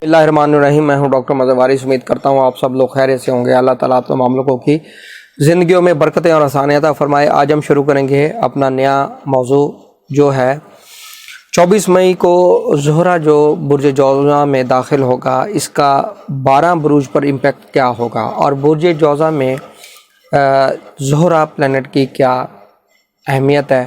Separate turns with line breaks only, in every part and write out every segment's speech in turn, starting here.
اللہ الرحمن الرحیم، میں ہوں ڈاکٹر مظہر وارث۔ امید کرتا ہوں آپ سب لوگ خیریت سے ہوں گے۔ اللہ تعالیٰ آپ تمام لوگوں کی زندگیوں میں برکتیں اور آسانیاں عطا فرمائے۔ آج ہم شروع کریں گے اپنا نیا موضوع جو ہے 24 مئی کو زہرہ جو برج جوزہ میں داخل ہوگا، اس کا 12 بروج پر امپیکٹ کیا ہوگا، اور برج جوزہ میں زہرہ پلینٹ کی کیا اہمیت ہے،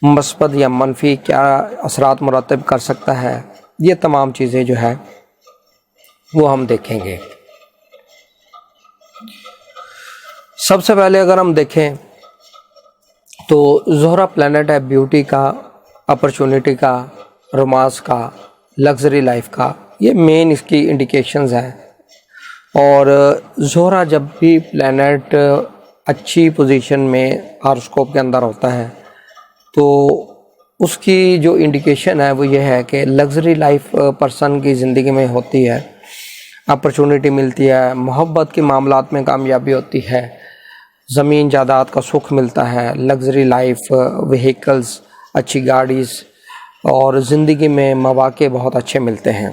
مثبت یا منفی کیا اثرات مرتب کر سکتا ہے، یہ تمام چیزیں جو ہے وہ ہم دیکھیں گے۔ سب سے پہلے اگر ہم دیکھیں تو زہرہ پلینٹ ہے بیوٹی کا، اپرچونٹی کا، رومانس کا، لگژری لائف کا، یہ مین اس کی انڈیکیشنز ہیں۔ اور زہرہ جب بھی پلینٹ اچھی پوزیشن میں ہاروسکوپ کے اندر ہوتا ہے تو اس کی جو انڈیکیشن ہے وہ یہ ہے کہ لگژری لائف پرسن کی زندگی میں ہوتی ہے، اپرچونٹی ملتی ہے، محبت کے معاملات میں کامیابی ہوتی ہے، زمین جائیداد کا سکھ ملتا ہے، لگژری لائف، وہیکلز، اچھی گاڑیز، اور زندگی میں مواقع بہت اچھے ملتے ہیں۔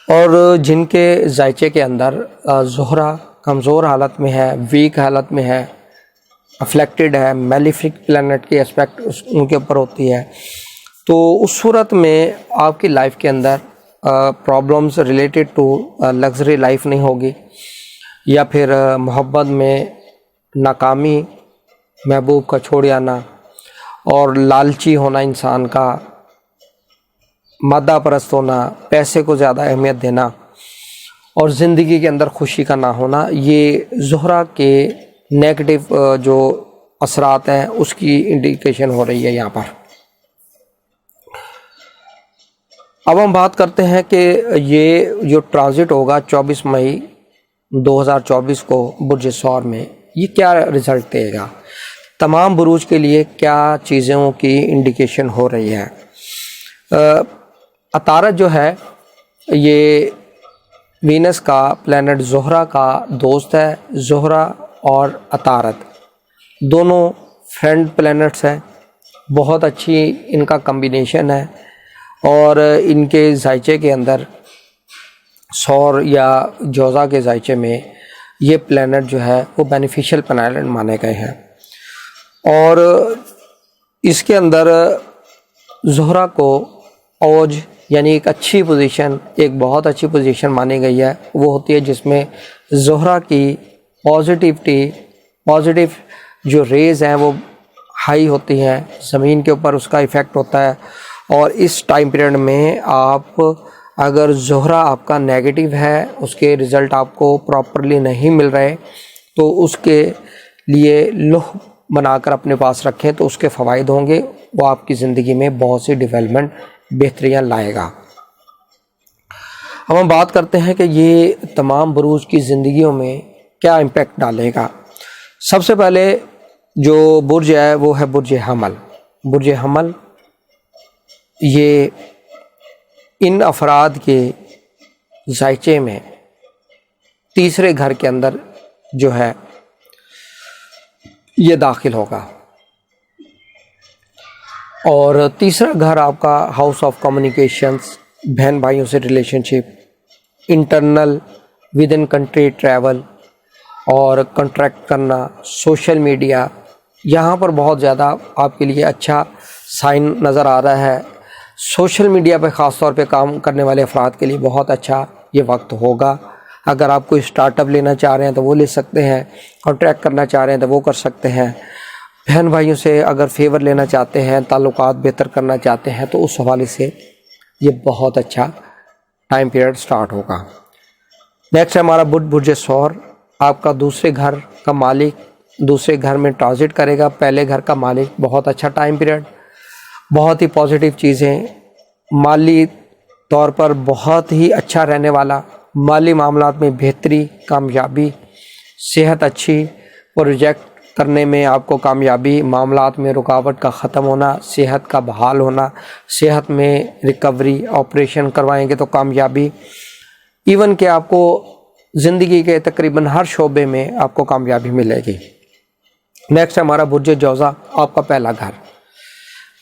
اور جن کے ذائچے کے اندر زہرہ کمزور حالت میں ہے، ویک حالت میں ہے، افلیکٹڈ ہے، میلیفک پلینٹ کی اسپیکٹ ان کے اوپر ہوتی ہے، تو اس صورت میں آپ کی لائف کے اندر problems related to luxury life نہیں ہوگی، یا پھر محبت میں ناکامی، محبوب کا چھوڑ جانا، اور لالچی ہونا، انسان کا مادہ پرست ہونا، پیسے کو زیادہ اہمیت دینا، اور زندگی کے اندر خوشی کا نہ ہونا، یہ زہرہ کے نیگیٹو جو اثرات ہیں اس کی انڈیکیشن ہو رہی ہے یہاں پر۔ اب ہم بات کرتے ہیں کہ یہ جو ٹرانزٹ ہوگا 24 مئی 2024 کو برج ثور میں، یہ کیا رزلٹ دے گا، تمام بروج کے لیے کیا چیزوں کی انڈیکیشن ہو رہی ہے۔ عطارد جو ہے یہ وینس کا پلینٹ زہرہ کا دوست ہے۔ زہرہ اور عطارد دونوں فرینڈ پلینٹس ہیں، بہت اچھی ان کا کمبینیشن ہے، اور ان کے ذائچے کے اندر ثور یا جوزہ کے ذائچے میں یہ پلینٹ جو ہے وہ بینیفیشل پلینٹ مانے گئے ہیں، اور اس کے اندر زہرہ کو اوج یعنی ایک اچھی پوزیشن، ایک بہت اچھی پوزیشن مانی گئی ہے، وہ ہوتی ہے جس میں زہرہ کی پازیٹیو جو ریز ہیں وہ ہائی ہوتی ہیں، زمین کے اوپر اس کا ایفیکٹ ہوتا ہے، اور اس ٹائم پیریڈ میں آپ اگر زہرہ آپ کا نیگیٹو ہے، اس کے رزلٹ آپ کو پراپرلی نہیں مل رہے، تو اس کے لیے لوح بنا کر اپنے پاس رکھیں تو اس کے فوائد ہوں گے، وہ آپ کی زندگی میں بہت سی ڈیولپمنٹ بہتریاں لائے گا۔ اب ہم بات کرتے ہیں کہ یہ تمام بروج کی زندگیوں میں کیا امپیکٹ ڈالے گا۔ سب سے پہلے جو برج ہے وہ ہے برج حمل۔ برج حمل یہ ان افراد کے ذائچے میں تیسرے گھر کے اندر جو ہے یہ داخل ہوگا، اور تیسرا گھر آپ کا ہاؤس آف کمیونیکیشنز، بہن بھائیوں سے relation ship, internal with in country travel اور کنٹریکٹ کرنا، سوشل میڈیا، یہاں پر بہت زیادہ آپ کے لیے اچھا سائن نظر آ رہا ہے۔ سوشل میڈیا پہ خاص طور پہ کام کرنے والے افراد کے لیے بہت اچھا یہ وقت ہوگا۔ اگر آپ کوئی اسٹارٹ اپ لینا چاہ رہے ہیں تو وہ لے سکتے ہیں، کنٹریکٹ کرنا چاہ رہے ہیں تو وہ کر سکتے ہیں، بہن بھائیوں سے اگر فیور لینا چاہتے ہیں، تعلقات بہتر کرنا چاہتے ہیں تو اس حوالے سے یہ بہت اچھا ٹائم پیریڈ سٹارٹ ہوگا۔ نیکسٹ ہے ہمارا برج ثور، آپ کا دوسرے گھر کا مالک دوسرے گھر میں ٹرانزٹ کرے گا، پہلے گھر کا مالک، بہت اچھا ٹائم پیریڈ، بہت ہی پازیٹیو چیزیں، مالی طور پر بہت ہی اچھا رہنے والا، مالی معاملات میں بہتری، کامیابی، صحت اچھی، پروجیکٹ کرنے میں آپ کو کامیابی، معاملات میں رکاوٹ کا ختم ہونا، صحت کا بحال ہونا، صحت میں ریکوری، آپریشن کروائیں گے تو کامیابی، ایون کہ آپ کو زندگی کے تقریباً ہر شعبے میں آپ کو کامیابی ملے گی۔ نیکسٹ ہے ہمارا برج جوزہ، آپ کا پہلا گھر۔